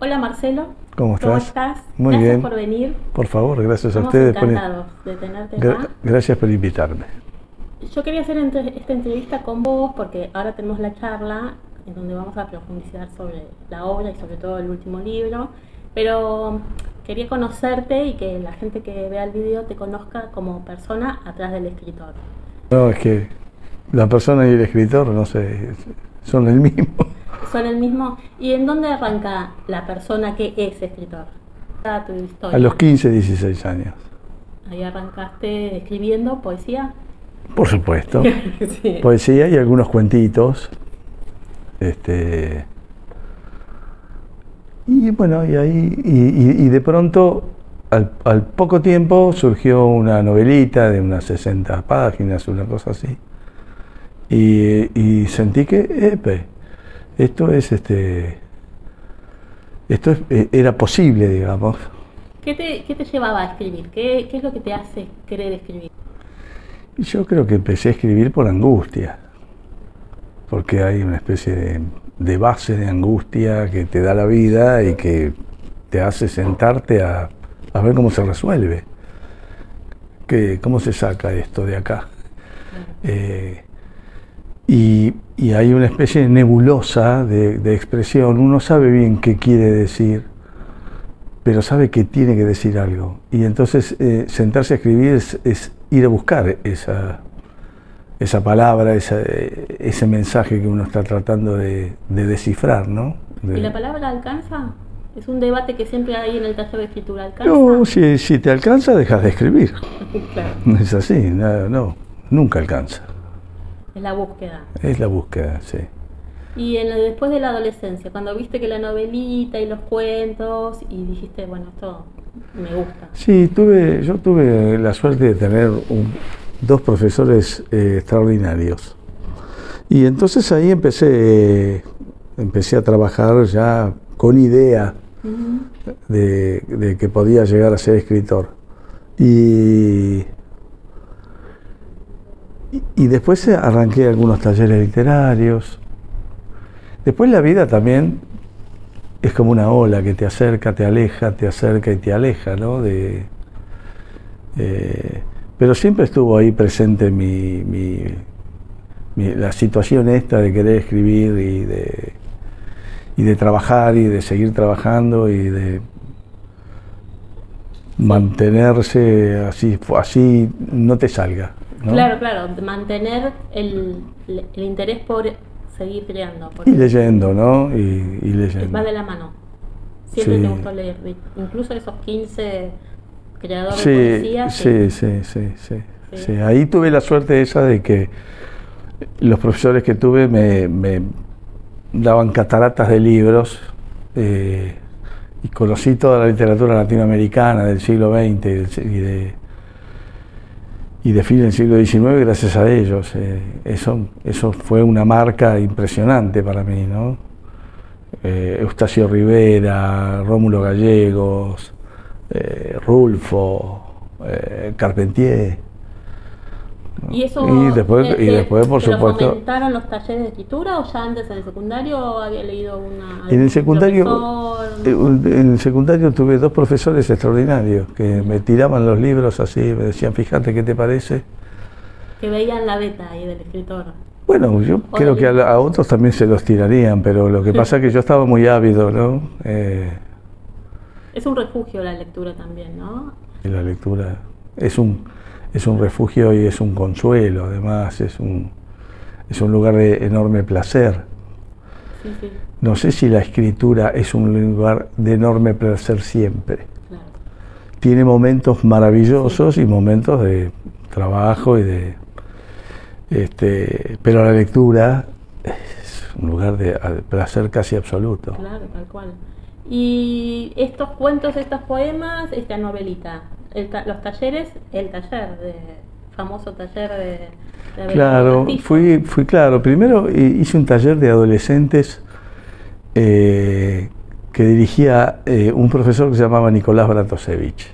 Hola Marcelo, ¿Cómo estás? ¿cómo estás? Muy Gracias bien. por venir. Por favor, gracias a Estamos ustedes encantados de tenerte acá. Gracias por invitarme. Yo quería hacer esta entrevista con vos porque ahora tenemos la charla en donde vamos a profundizar sobre la obra y sobre todo el último libro, pero quería conocerte y que la gente que vea el video te conozca como persona atrás del escritor. No, es que la persona y el escritor, no sé, son el mismo. ¿Son el mismo? ¿Y en dónde arranca la persona que es escritor? Tu historia. A los 15, 16 años. Ahí arrancaste escribiendo poesía. Por supuesto. Sí. Poesía y algunos cuentitos. Y bueno, y ahí, y de pronto, al poco tiempo, surgió una novelita de unas 60 páginas, una cosa así. Y sentí que, era posible, digamos. ¿Qué te llevaba a escribir? ¿Qué es lo que te hace querer escribir? Y yo creo que empecé a escribir por angustia, porque hay una especie de base de angustia que te da la vida y que te hace sentarte a ver cómo se resuelve, cómo se saca esto de acá. Y hay una especie de nebulosa de expresión. Uno sabe bien qué quiere decir, pero sabe que tiene que decir algo. Y entonces sentarse a escribir es ir a buscar esa palabra, ese mensaje que uno está tratando de descifrar, ¿no? ¿Y la palabra alcanza? Es un debate que siempre hay en el taller de escritura. ¿Alcanza? No, si te alcanza, dejas de escribir. Claro. No es así, no, nunca alcanza. Es la búsqueda. Es la búsqueda, sí. Y después de la adolescencia, cuando viste que la novelita y los cuentos, y dijiste, bueno, esto me gusta. Sí, yo tuve la suerte de tener dos profesores extraordinarios. Y entonces ahí empecé a trabajar ya con idea de que podía llegar a ser escritor. Y después arranqué algunos talleres literarios. Después la vida también es como una ola que te acerca, te aleja, te acerca y te aleja, ¿no? Pero siempre estuvo ahí presente la situación esta de querer escribir y de trabajar y de seguir trabajando y de mantenerse así no te salga, ¿no? Claro, mantener el interés por seguir creando. Y leyendo, ¿no? Y leyendo. Va de la mano. Siempre Sí. te gustó leer. Incluso esos 15 creadores de poesía. Sí. Ahí tuve la suerte esa de que los profesores que tuve me daban cataratas de libros y conocí toda la literatura latinoamericana del siglo XX y de fin del siglo XIX gracias a ellos. Eso fue una marca impresionante para mí, ¿no? Eustacio Rivera, Rómulo Gallegos, Rulfo, Carpentier. ¿Y eso después, por supuesto, lo fomentaron los talleres de escritura o ya antes en el secundario había leído en el secundario tuve dos profesores extraordinarios que me tiraban los libros así, me decían, fíjate qué te parece. Que veían la beta ahí del escritor. Bueno, yo creo que a otros también se los tirarían, pero lo que pasa es que yo estaba muy ávido, ¿no? Es un refugio la lectura también, ¿no? Y la lectura es un refugio y es un consuelo, además es un lugar de enorme placer. Sí. No sé si la escritura es un lugar de enorme placer siempre. Claro. Tiene momentos maravillosos y momentos de trabajo pero la lectura es un lugar de placer casi absoluto. Claro, tal cual. Y estos cuentos, estos poemas, esta novelita, los talleres, famoso taller de Claro, fui claro. Primero hice un taller de adolescentes que dirigía un profesor que se llamaba Nicolás Bratosevich.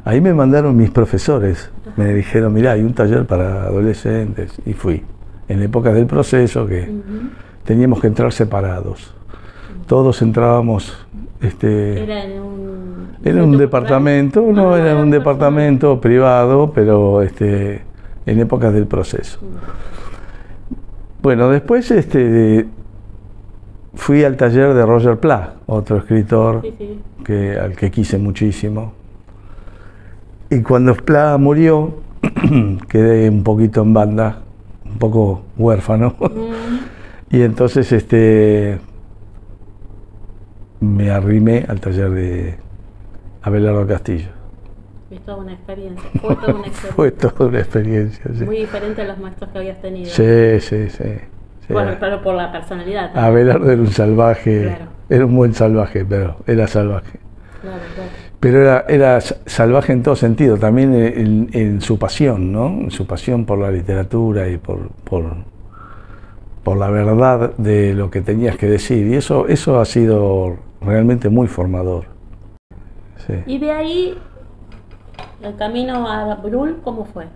Ahí me mandaron mis profesores, me dijeron, mirá, hay un taller para adolescentes, y fui. En épocas del proceso que teníamos que entrar separados. Todos entrábamos Era en un... Era un departamento, no, era un departamento privado, pero en épocas del proceso. Bueno, después fui al taller de Roger Pla, otro escritor al que quise muchísimo. Y cuando Pla murió, quedé un poquito en banda, un poco huérfano. Y entonces me arrimé al taller de Abelardo Castillo. Es toda una experiencia. Fue toda una experiencia. Fue toda una experiencia, sí. Muy diferente a los maestros que habías tenido. Sí. Bueno, pero por la personalidad también. Abelardo era un salvaje, claro. Era un buen salvaje, pero era salvaje. Claro. Pero era salvaje en todo sentido, también en su pasión, ¿no? En su pasión por la literatura y por la verdad de lo que tenías que decir. Y eso ha sido realmente muy formador. Sí. Y de ahí, el camino a Brühl, ¿cómo fue?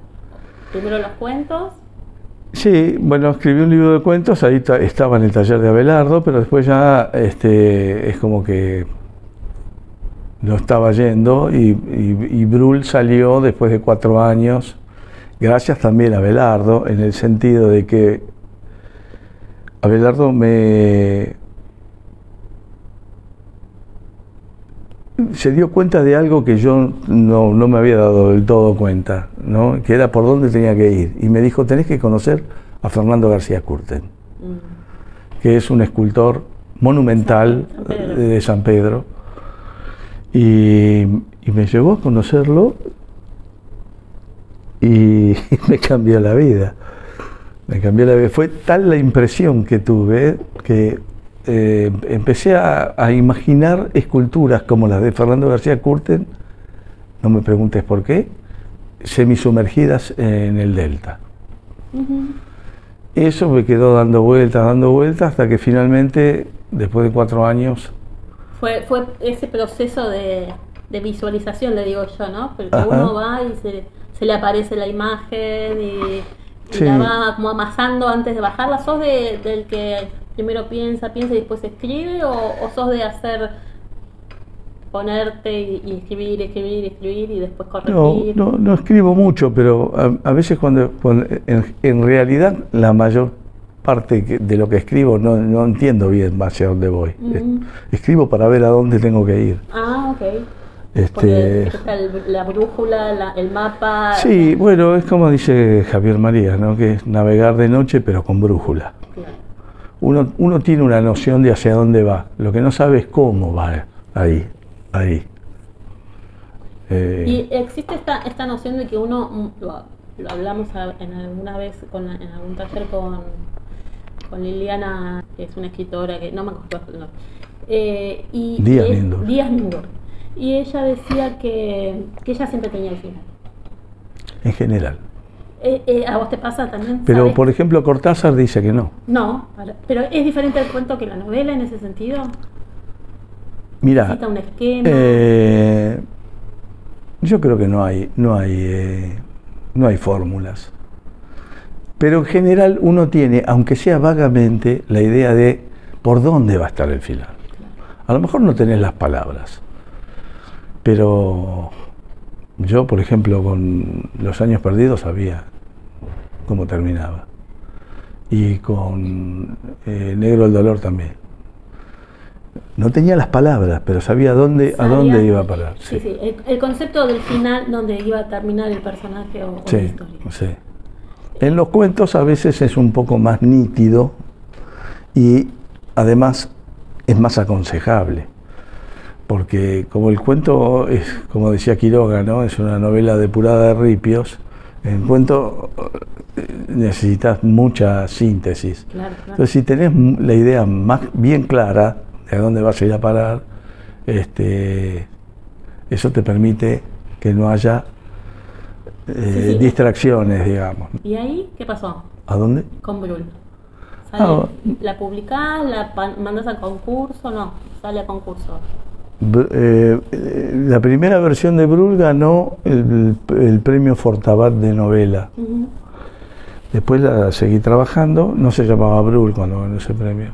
Primero los cuentos. Sí, bueno, escribí un libro de cuentos, ahí estaba en el taller de Abelardo, pero después ya es como que no estaba yendo y Brühl salió después de 4 años, gracias también a Abelardo, en el sentido de que Abelardo se dio cuenta de algo que yo no me había dado del todo cuenta, ¿no? Que era por dónde tenía que ir. Y me dijo, tenés que conocer a Fernando García Curten, que es un escultor monumental de San Pedro. Y me llevó a conocerlo y me cambió la vida. Fue tal la impresión que tuve que empecé a imaginar esculturas como las de Fernando García Curten, no me preguntes por qué, semisumergidas en el delta. Eso me quedó dando vueltas, hasta que finalmente, después de 4 años... Fue ese proceso de visualización, le digo yo, ¿no? Porque uno va y se le aparece la imagen y la va como amasando antes de bajarla. ¿Sos del que primero piensa y después escribe, o sos de ponerte y escribir y después corregir? No escribo mucho, pero a veces cuando en realidad la mayor parte de lo que escribo no entiendo bien hacia dónde voy. Escribo para ver a dónde tengo que ir. Ah, ok. Porque está la brújula, el mapa... Sí, bueno, es como dice Javier María, ¿no? Que es navegar de noche pero con brújula. Claro. Uno tiene una noción de hacia dónde va, lo que no sabe es cómo va ahí. Y existe esta noción de que uno, lo hablamos alguna vez en algún taller con Liliana, que es una escritora que no me acuerdo el nombre, Díaz Mindor. Y ella decía que ella siempre tenía el final. En general. ¿A vos te pasa también? Pero, ¿sabes? por ejemplo, Cortázar dice que no. No, pero ¿es diferente el cuento que la novela en ese sentido? Mira, ¿Necesita un esquema? yo creo que no hay fórmulas. Pero en general uno tiene, aunque sea vagamente, la idea de por dónde va a estar el final. A lo mejor no tenés las palabras, pero yo, por ejemplo, con Los años perdidos sabía cómo terminaba. Y con Negro el dolor también. No tenía las palabras, pero sabía a dónde iba a parar. Sí. El concepto del final, donde iba a terminar el personaje o la historia. Sí. En los cuentos a veces es un poco más nítido y además es más aconsejable. Porque como el cuento es, como decía Quiroga, ¿no? Es una novela depurada de ripios, en el cuento necesitas mucha síntesis. Claro. Entonces, si tenés la idea más bien clara de a dónde vas a ir a parar, eso te permite que no haya distracciones, digamos. ¿Y ahí qué pasó? ¿A dónde? Con Brühl. ¿La publicás? ¿La mandás a concurso? No, sale a concurso. La primera versión de Brühl ganó el premio Fortabat de novela. Después la seguí trabajando, no se llamaba Brühl cuando ganó ese premio.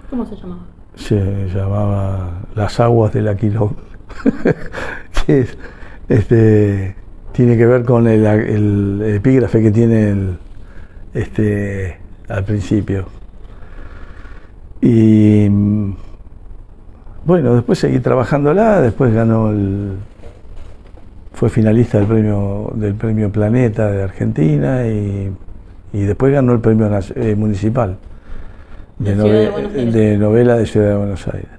¿Cómo se llamaba? se llamaba Las aguas del Aquilón, que es, tiene que ver con el epígrafe que tiene al principio. Y bueno, después seguí trabajándola, después fue finalista del premio Planeta de Argentina y después ganó el premio municipal de novela de Ciudad de Buenos Aires.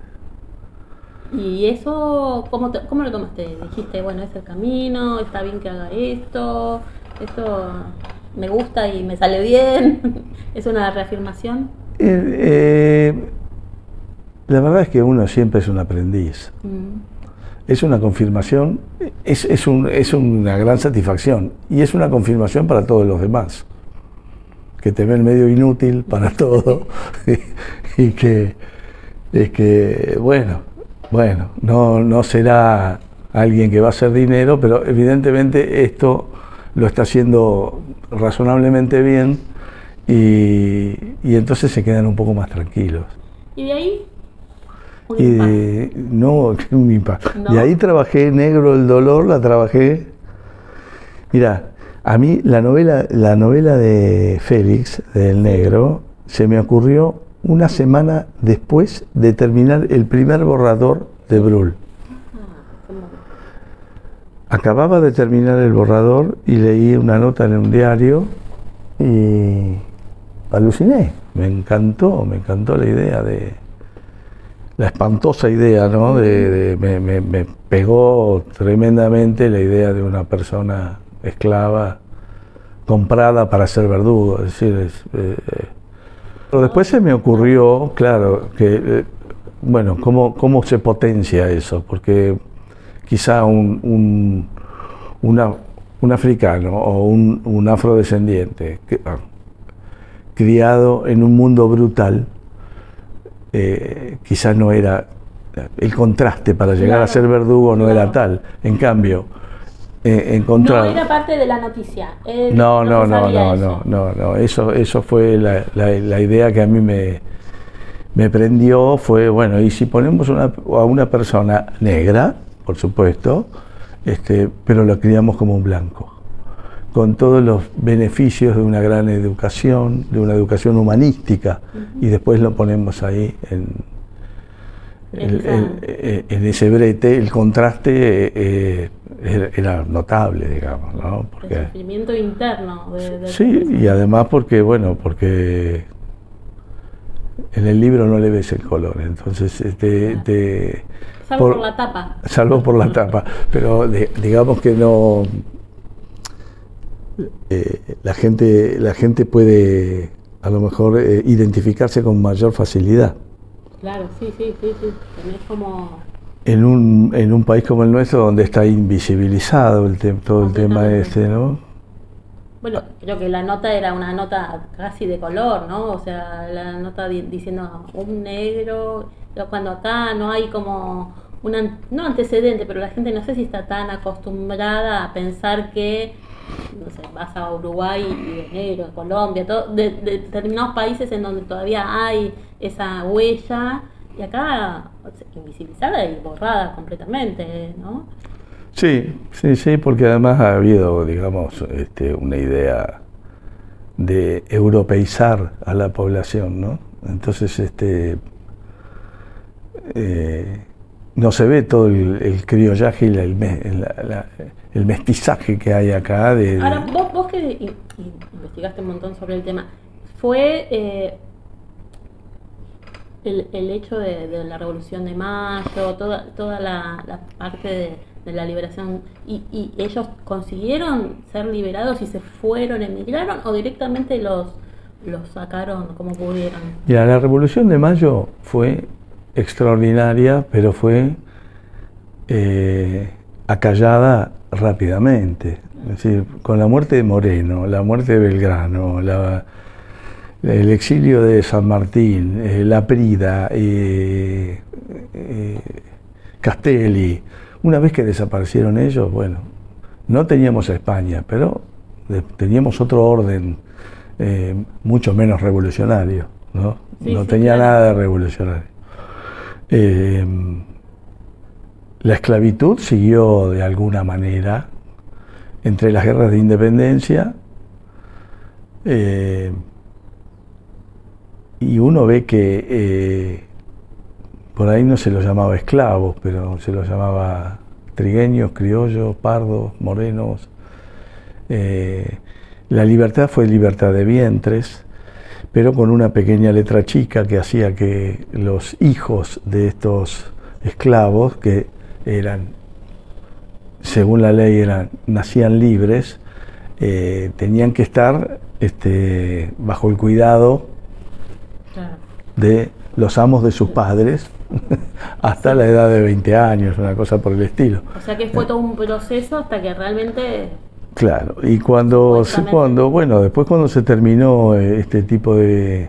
¿Y eso cómo lo tomaste? Dijiste, bueno, es el camino, está bien que haga esto me gusta y me sale bien. ¿Es una reafirmación? La verdad es que uno siempre es un aprendiz. Es una confirmación, es una gran satisfacción y es una confirmación para todos los demás, que te ven medio inútil para todo y que bueno, no será alguien que va a hacer dinero, pero evidentemente esto lo está haciendo razonablemente bien y entonces se quedan un poco más tranquilos. ¿Y de ahí? No, un impacto. ¿No? De ahí trabajé Negro el Dolor, la trabajé. Mira, a mí la novela de Félix, del Negro, se me ocurrió una semana después de terminar el primer borrador de Brul. Acababa de terminar el borrador y leí una nota en un diario y aluciné. Me encantó la idea la espantosa idea, ¿no? Me pegó tremendamente la idea de una persona esclava comprada para ser verdugo. Es decir, pero después se me ocurrió, claro, que bueno, cómo se potencia eso, porque quizá un africano o un afrodescendiente criado en un mundo brutal, quizás no era el contraste para llegar a ser verdugo, no era tal. En cambio, encontrar... No era parte de la noticia. No, eso fue la idea que a mí me prendió, fue, bueno, y si ponemos a una persona negra, por supuesto, pero lo criamos como un blanco, con todos los beneficios de una gran educación, de una educación humanística, y después lo ponemos ahí en ese brete. El contraste era notable, digamos, ¿no? Porque el sufrimiento interno sí, y además porque en el libro no le ves el color, entonces salvo por la tapa. Salvo por la tapa, pero digamos que no... la gente puede a lo mejor identificarse con mayor facilidad. Claro, sí. Tenés como... En un país como el nuestro, donde está invisibilizado todo el tema ¿no? Bueno, creo que la nota era una nota casi de color, ¿no? O sea, la nota diciendo un negro, cuando acá no hay como no antecedente, pero la gente no sé si está tan acostumbrada a pensar que, no sé, vas a Uruguay y de negro, Colombia, de determinados países en donde todavía hay esa huella, y acá invisibilizada y borrada completamente, ¿no? Sí, porque además ha habido, digamos, una idea de europeizar a la población, ¿no? Entonces, no se ve todo el criollaje y el mestizaje que hay acá. Ahora, vos que investigaste un montón sobre el tema, ¿fue el hecho de la Revolución de Mayo, toda la parte de la liberación, y ellos consiguieron ser liberados y se fueron, emigraron, o directamente los sacaron como pudieron? Mira, la Revolución de Mayo fue extraordinaria, pero fue acallada rápidamente. Es decir, con la muerte de Moreno, la muerte de Belgrano, el exilio de San Martín, Laprida, Castelli, una vez que desaparecieron ellos, bueno, no teníamos a España, pero teníamos otro orden mucho menos revolucionario, ¿no? No tenía nada de revolucionario. Eh, la esclavitud siguió de alguna manera entre las guerras de independencia, y uno ve que por ahí no se los llamaba esclavos, pero se los llamaba trigueños, criollos, pardos, morenos. La libertad fue libertad de vientres, pero con una pequeña letra chica que hacía que los hijos de estos esclavos, que eran, según la ley, nacían libres, tenían que estar bajo el cuidado de los amos de sus padres hasta la edad de 20 años, una cosa por el estilo. O sea que fue todo un proceso hasta que realmente... Claro, y después cuando se terminó este tipo de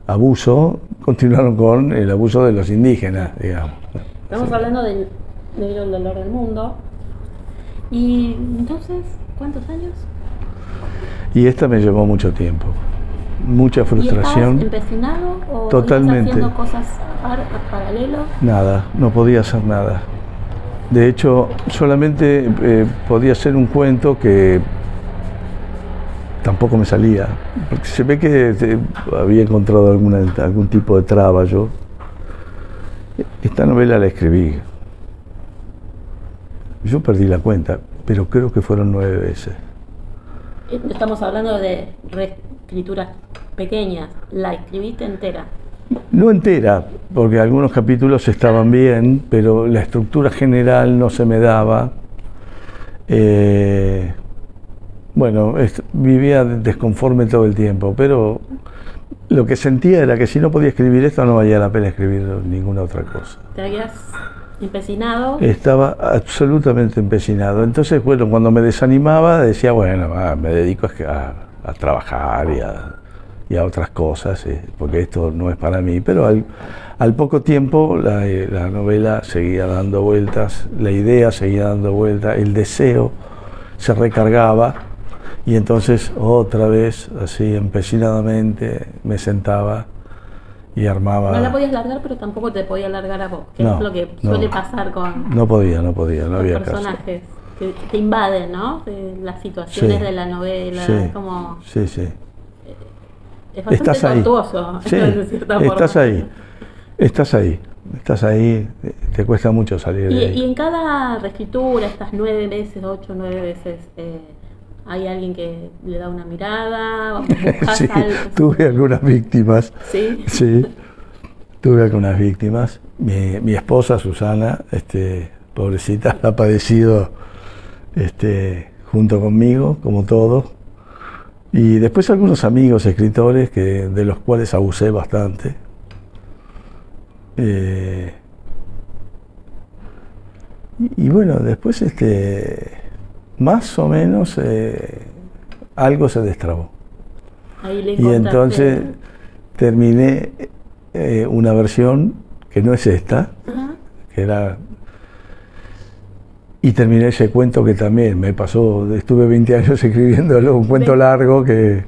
abuso, continuaron con el abuso de los indígenas, digamos. Estamos hablando del libro El dolor del mundo. Y entonces, ¿cuántos años? Y esta me llevó mucho tiempo, mucha frustración. ¿Y estabas empecinado o totalmente ibas haciendo cosas paralelo? Nada, no podía hacer nada. De hecho, solamente podía hacer un cuento que tampoco me salía, porque se ve que había encontrado algún tipo de traba yo. Esta novela la escribí. Yo perdí la cuenta, pero creo que fueron 9 veces. Estamos hablando de reescrituras pequeñas. ¿La escribiste entera? No entera, porque algunos capítulos estaban bien, pero la estructura general no se me daba. Vivía desconforme todo el tiempo, pero lo que sentía era que si no podía escribir esto no valía la pena escribir ninguna otra cosa. ¿Te habías empecinado? Estaba absolutamente empecinado. Entonces, cuando me desanimaba decía, me dedico a trabajar y a otras cosas, porque esto no es para mí. Pero al poco tiempo la novela seguía dando vueltas, la idea seguía dando vueltas, el deseo se recargaba, y entonces otra vez, así empecinadamente, me sentaba y armaba. No la podías largar, pero tampoco te podía largar a vos, que es lo que suele pasar con no había personajes que te invaden, ¿no? De las situaciones de la novela, como... Sí. Es bastante tortuoso, sí, de cierta forma. Estás ahí, te cuesta mucho salir de ahí. Y en cada reescritura, estas 9 veces, 8, 9 veces, ¿hay alguien que le da una mirada? Sí, tuve algunas víctimas. ¿Sí? Sí, tuve algunas víctimas. Mi esposa, Susana, pobrecita, la ha padecido junto conmigo, como todos. Y después algunos amigos escritores de los cuales abusé bastante. Y después más o menos algo se destrabó. Y entonces terminé una versión que no es esta, que era... Y terminé ese cuento que también me pasó, estuve 20 años escribiéndolo, un cuento largo que...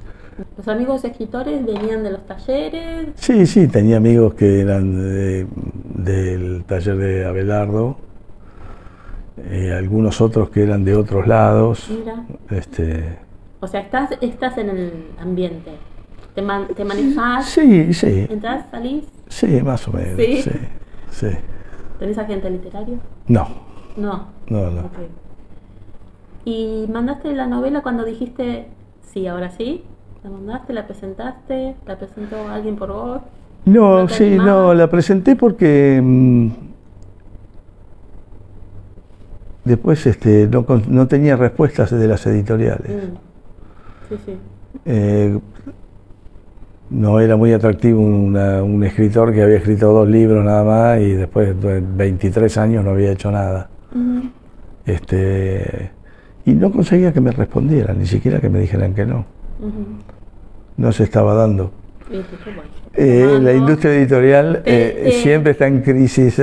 ¿Los amigos escritores venían de los talleres? Sí, tenía amigos que eran del taller de Abelardo, algunos otros que eran de otros lados. Mira. O sea, estás en el ambiente, te manejás. Sí. ¿Entrás, salís? Sí, más o menos. Sí. ¿Tenés agente literario? No. Okay. ¿Y mandaste la novela cuando dijiste sí, ahora sí? ¿La mandaste, la presentaste? ¿La presentó alguien por vos? No, la presenté porque después no tenía respuestas de las editoriales. Sí. No era muy atractivo un escritor que había escrito 2 libros nada más y después de 23 años no había hecho nada. Y no conseguía que me respondieran, ni siquiera que me dijeran que no. No se estaba dando. La industria editorial siempre está en crisis,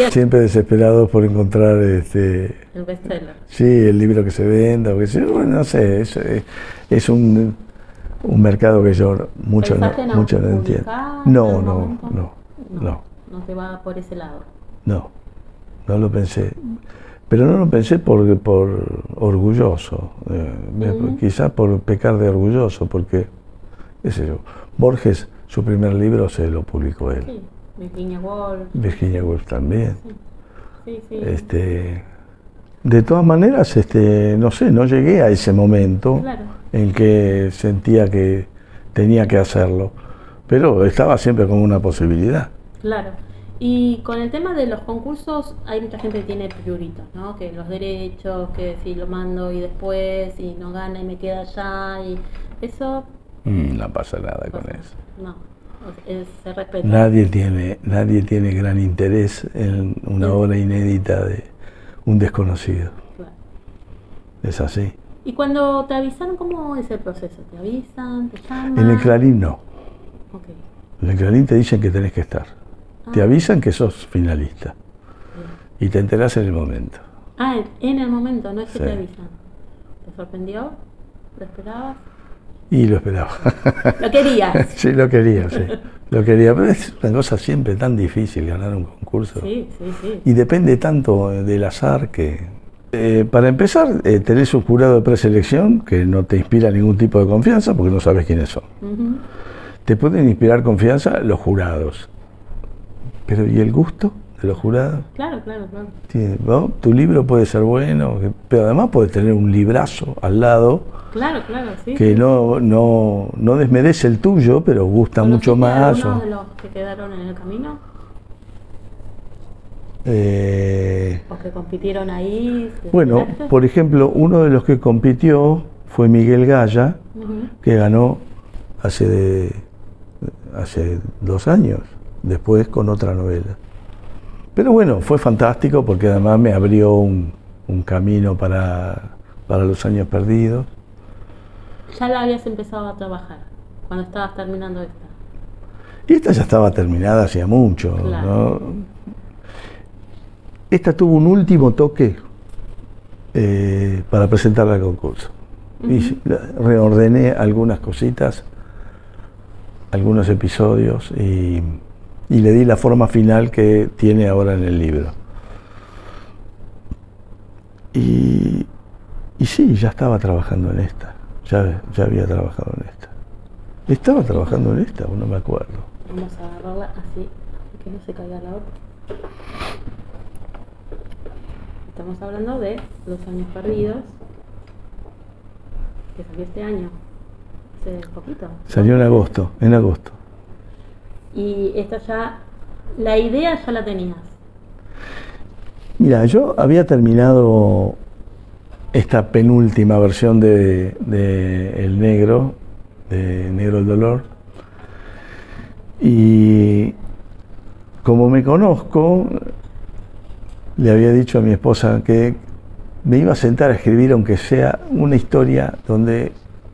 siempre desesperados por encontrar el bestseller. Sí, el libro que se venda, no sé, es un un mercado que yo mucho no entiendo. publicar en No, algún no, momento? no. No te va por ese lado. No, no lo pensé. Pero no lo pensé por orgulloso, quizás por pecar de orgulloso, porque, qué sé yo, Borges, su primer libro se lo publicó él. Sí, Virginia Woolf. Virginia Woolf también. Sí, sí. De todas maneras, no sé, no llegué a ese momento Claro. en que sentía que tenía que hacerlo, pero estaba siempre como una posibilidad. Claro. Y con el tema de los concursos, hay mucha gente que tiene prioritos, ¿no? Que los derechos, que si lo mando y después, y no gana y me queda allá, y eso... No pasa nada con eso. No, se respeta. Nadie tiene gran interés en una obra inédita de un desconocido. Claro. Es así. ¿Y cuando te avisaron, cómo es el proceso? ¿Te avisan? ¿Te llaman? En el Clarín no. Okay. En el Clarín te dicen que tenés que estar. Te avisan que sos finalista. Bien. Y te enterás en el momento. En el momento, no es que Sí. te avisan. ¿Te sorprendió? ¿Lo esperabas? Y lo esperaba. ¿Lo querías? Sí, lo quería, sí. Lo quería. Pero es una cosa siempre tan difícil ganar un concurso. Sí, sí, sí. Y depende tanto del azar que... para empezar, tenés un jurado de preselección que no te inspira ningún tipo de confianza porque no sabes quiénes son. Uh-huh. Te pueden inspirar confianza los jurados. Pero ¿y el gusto de los jurados? Claro, claro, claro. Sí, ¿no? Tu libro puede ser bueno, pero además puedes tener un librazo al lado Claro, claro, sí. que sí. no desmerece el tuyo, pero gusta mucho ¿Conociste a más. alguno de los que quedaron en el camino? ¿O que compitieron ahí? Bueno, ¿Enteraste? por ejemplo, uno de los que compitió fue Miguel Gaya, Uh-huh. que ganó hace 2 años, después con otra novela. Pero bueno, fue fantástico porque además me abrió un camino para Los Años Perdidos. Ya la habías empezado a trabajar cuando estabas terminando esta. Y esta ya estaba terminada hacía mucho, Claro. ¿no? Esta tuvo un último toque para presentarla al concurso. Uh-huh. Y reordené algunas cositas, algunos episodios y le di la forma final que tiene ahora en el libro. Y sí, ya estaba trabajando en esta, ya había trabajado en esta. Estaba trabajando en esta, no me acuerdo. Vamos a agarrarla así, que no se caiga la otra. Estamos hablando de Los Años Perdidos, que salió este año, hace poquito. Salió en agosto. Y esta ya, la idea ya la tenías. Mira, yo había terminado esta penúltima versión de El Negro, de Negro el Dolor, y como me conozco, le había dicho a mi esposa que me iba a sentar a escribir, aunque sea una historia donde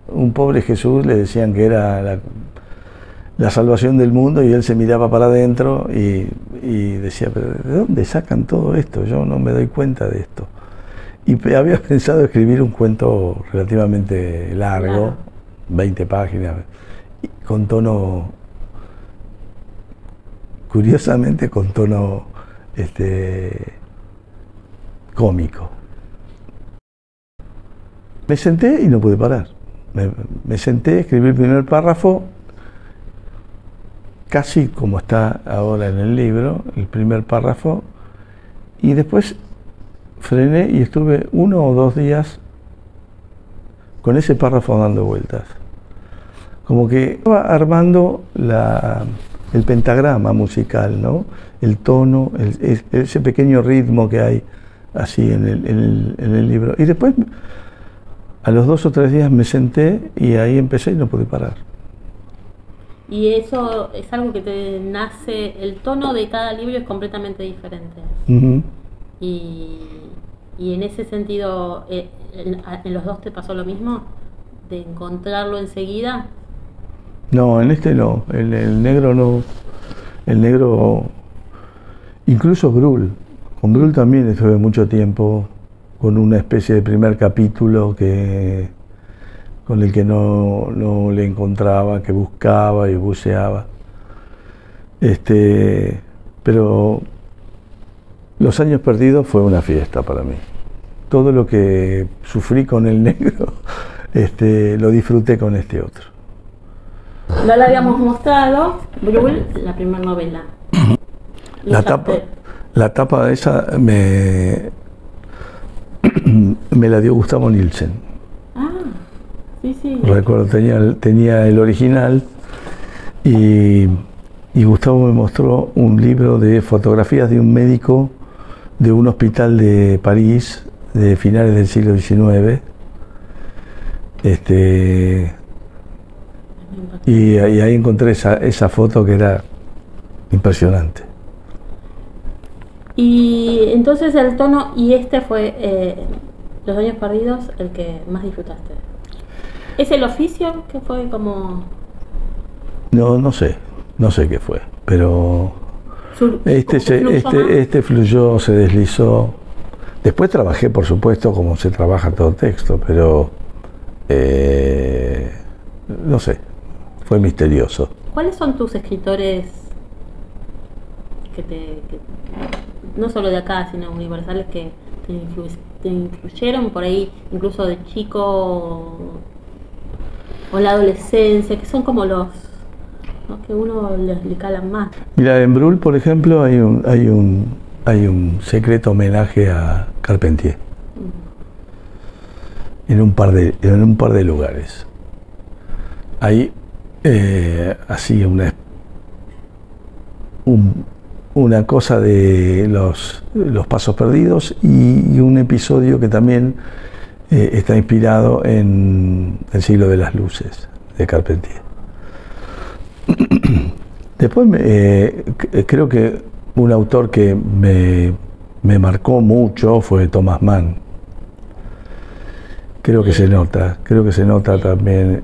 un pobre Jesús le decían que era la salvación del mundo y él se miraba para adentro y decía, pero ¿de dónde sacan todo esto? Yo no me doy cuenta de esto. Y había pensado escribir un cuento relativamente largo, Claro. 20 páginas, con tono, curiosamente con tono cómico. Me senté y no pude parar. Me senté, escribí el primer párrafo, casi como está ahora en el libro, el primer párrafo, y después frené y estuve 1 o 2 días con ese párrafo dando vueltas. Como que estaba armando el pentagrama musical, ¿no? El tono, ese pequeño ritmo que hay así en el libro. Y después, a los 2 o 3 días me senté y ahí empecé y no pude parar. Y eso es algo que te nace, el tono de cada libro es completamente diferente. Uh-huh. Y en ese sentido, ¿en los dos te pasó lo mismo? ¿De encontrarlo enseguida? No, en este no, en el negro no. El negro, incluso Brul. Con Brul también estuve mucho tiempo con una especie de primer capítulo con el que no le encontraba, que buscaba y buceaba. Pero Los años perdidos fue una fiesta para mí. Todo lo que sufrí con el negro, lo disfruté con este otro. No la habíamos mostrado, Brühl, la primera novela. La tapa de esa me la dio Gustavo Nielsen. Ah, sí, sí. Recuerdo, tenía el original y Gustavo me mostró un libro de fotografías de un médico de un hospital de París de finales del siglo XIX. Y ahí encontré esa foto que era impresionante. Y entonces el tono, y fue Los años perdidos, el que más disfrutaste. ¿Es el oficio que fue como...? No sé qué fue, pero este fluyó, se deslizó. Después trabajé, por supuesto, como se trabaja todo texto, pero no sé, fue misterioso. ¿Cuáles son tus escritores que no solo de acá, sino universales, que te influyeron por ahí, incluso de chico o la adolescencia, que son como los, ¿no?, que uno le calan más? Mira, en Brühl, por ejemplo, hay un secreto homenaje a Carpentier. En un par de lugares. Hay así una cosa de los pasos perdidos y un episodio que también está inspirado en El siglo de las luces de Carpentier. Después creo que un autor que me marcó mucho fue Thomas Mann. Creo que se nota también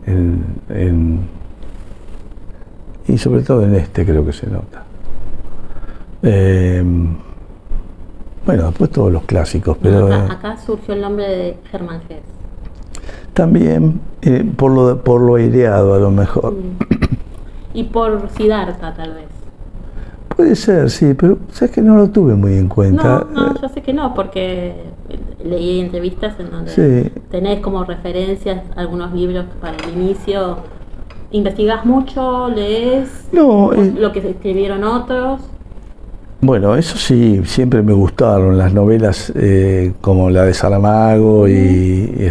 y sobre todo en creo que se nota. Bueno, después todos los clásicos, pero... Acá surgió el nombre de Hermann Hesse. También, por lo aireado a lo mejor. Y por Siddhartha, tal vez. Puede ser, sí, pero sabes que no lo tuve muy en cuenta. No, yo sé que no, porque leí entrevistas en donde sí, tenés como referencias algunos libros para el inicio. ¿Investigás mucho? ¿Lees lo que escribieron otros? Bueno, eso sí, siempre me gustaron las novelas como la de Saramago y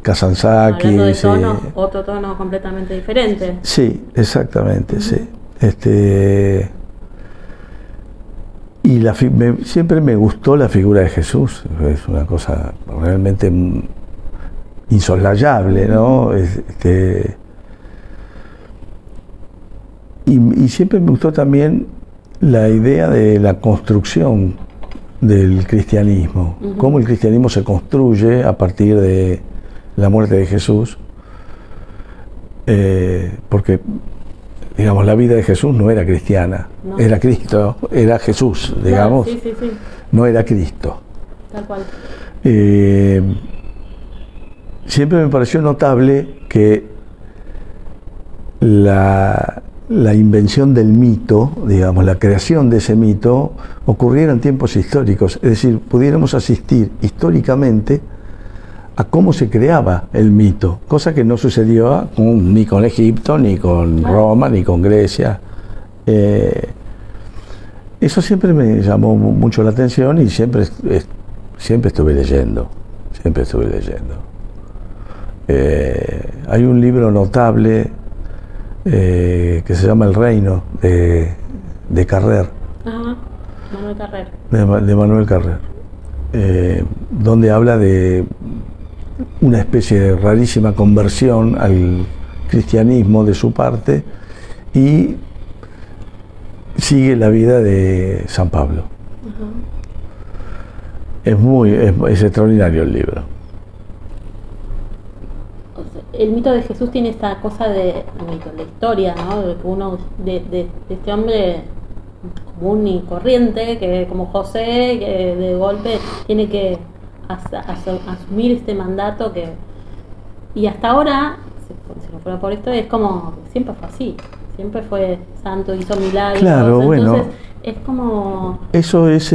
Kazantzakis. Hablando de tono, otro tono completamente diferente. Sí, exactamente, sí. Y siempre me gustó la figura de Jesús, es una cosa realmente insoslayable, ¿no? Y siempre me gustó también la idea de la construcción del cristianismo, cómo el cristianismo se construye a partir de la muerte de Jesús, porque digamos, la vida de Jesús no era cristiana, era Cristo, era Jesús, digamos, sí. No era Cristo. Tal cual. Siempre me pareció notable que la invención del mito, digamos, la creación de ese mito, ocurriera en tiempos históricos, es decir, pudiéramos asistir históricamente a cómo se creaba el mito, cosa que no sucedió ni con Egipto, ni con Roma, ni con Grecia. Eso siempre me llamó mucho la atención y siempre estuve leyendo. Hay un libro notable que se llama El Reino, de Carrer. Ajá, Manuel Carrer. De Manuel Carrer, donde habla de una especie de rarísima conversión al cristianismo de su parte y sigue la vida de San Pablo. Es extraordinario el libro. El mito de Jesús tiene esta cosa la historia, ¿no? De que uno, de este hombre común y corriente, que como José, que de golpe tiene que asumir este mandato Y hasta ahora, si no fuera por esto, es como, siempre fue así, siempre fue santo, hizo milagros. Claro, entonces, bueno, es como... eso es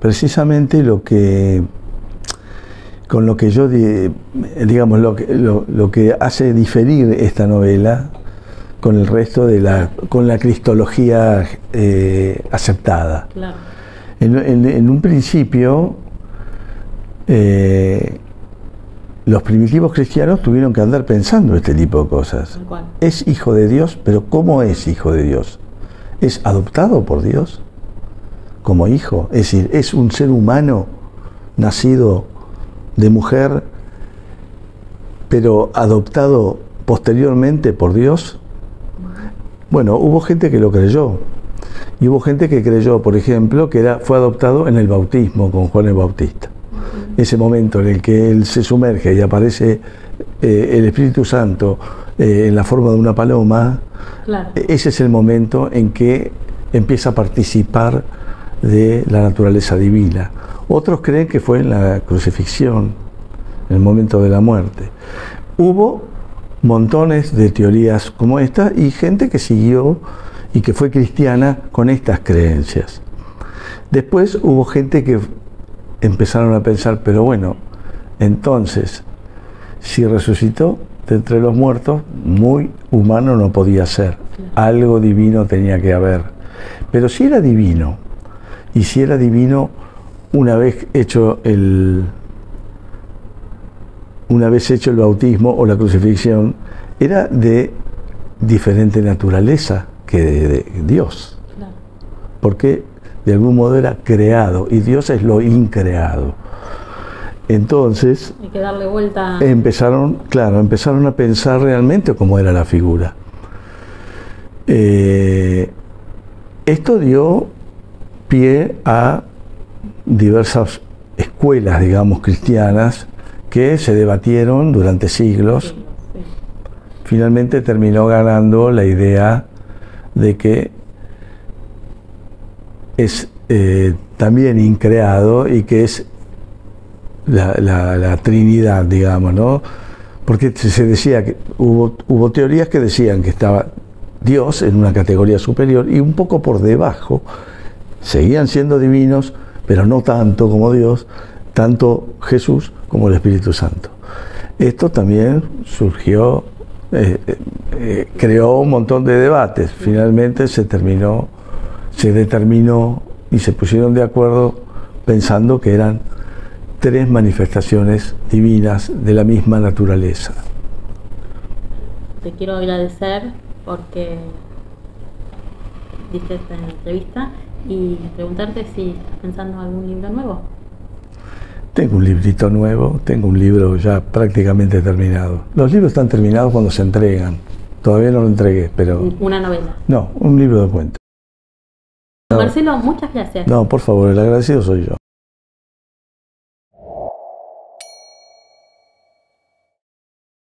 precisamente lo que, con lo que yo, digamos, lo que hace diferir esta novela con el resto con la cristología aceptada. Claro. En un principio, los primitivos cristianos tuvieron que andar pensando este tipo de cosas. Es hijo de Dios, pero ¿cómo es hijo de Dios? ¿Es adoptado por Dios como hijo? Es decir, ¿es un ser humano nacido de mujer, pero adoptado posteriormente por Dios? Bueno, hubo gente que lo creyó. Y hubo gente que creyó, por ejemplo, que fue adoptado en el bautismo con Juan el Bautista. Ese momento en el que él se sumerge y aparece el Espíritu Santo en la forma de una paloma, claro. Ese es el momento en que empieza a participar de la naturaleza divina. Otros creen que fue en la crucifixión, en el momento de la muerte. Hubo montones de teorías como esta y gente que siguió y que fue cristiana con estas creencias. Después hubo gente que empezaron a pensar, pero bueno, entonces, si resucitó de entre los muertos, muy humano no podía ser, algo divino tenía que haber. Pero si era divino, y si era divino una vez hecho el bautismo o la crucifixión, era de diferente naturaleza que de Dios. Claro. Porque de algún modo era creado y Dios es lo increado. Entonces, hay que darle vuelta. Empezaron a pensar realmente cómo era la figura. Esto dio pie a diversas escuelas, digamos, cristianas que se debatieron durante siglos. Sí. Finalmente terminó ganando la idea de que es también increado y que es la Trinidad, digamos, ¿no? Porque se decía que hubo teorías que decían que estaba Dios en una categoría superior y un poco por debajo seguían siendo divinos, pero no tanto como Dios, tanto Jesús como el Espíritu Santo. Esto también surgió, creó un montón de debates. Finalmente se determinó y se pusieron de acuerdo pensando que eran 3 manifestaciones divinas de la misma naturaleza. Te quiero agradecer porque diste esta entrevista y preguntarte si estás pensando en algún libro nuevo. Tengo un librito nuevo, tengo un libro ya prácticamente terminado. Los libros están terminados cuando se entregan. Todavía no lo entregué, pero... ¿Una novela? No, un libro de cuentos. Marcelo, muchas gracias. No, por favor, el agradecido soy yo.